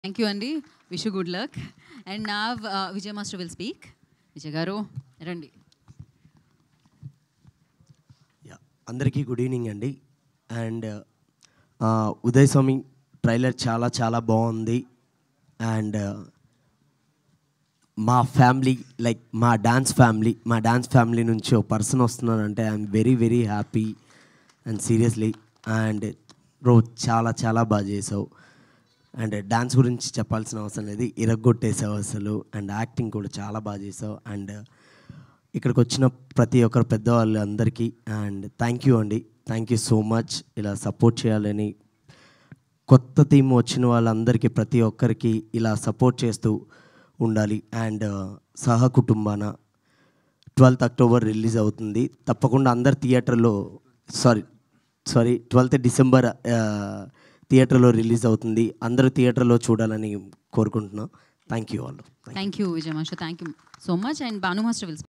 Thank you, Andy. Wish you good luck. And now Vijay Master will speak. Vijay Garu, Randi. Yeah, అందరికీ good evening అండి. And Uday Swamy trailer చాలా చాలా బాగుంది. And మా family like మా dance family నుంచి ఒక పర్సన్ వస్తున్నారంటే I'm very very happy and seriously. And bro చాలా చాలా బాగా చేసావు. అండ్ డాన్స్ గురించి చెప్పాల్సిన అవసరం లేదు, ఇరగొట్టేసావు అసలు. అండ్ యాక్టింగ్ కూడా చాలా బాగా చేసావు. అండ్ ఇక్కడికి వచ్చిన ప్రతి ఒక్కరు పెద్దవాళ్ళు అందరికీ అండ్ థ్యాంక్ యూ అండి. Thank you so much. ఇలా సపోర్ట్ చేయాలని కొత్త టీం వచ్చిన వాళ్ళందరికీ ప్రతి ఒక్కరికి ఇలా సపోర్ట్ చేస్తూ ఉండాలి. అండ్ సహకుటుంబాన 12th అక్టోబర్ రిలీజ్ అవుతుంది. తప్పకుండా అందరు థియేటర్లో 12th డిసెంబర్ థియేటర్లో రిలీజ్ అవుతుంది. అందరూ థియేటర్లో చూడాలని కోరుకుంటున్నాం. Thank you all. Thank you, Vijay Master. Thank you so much. And Banu Master will speak.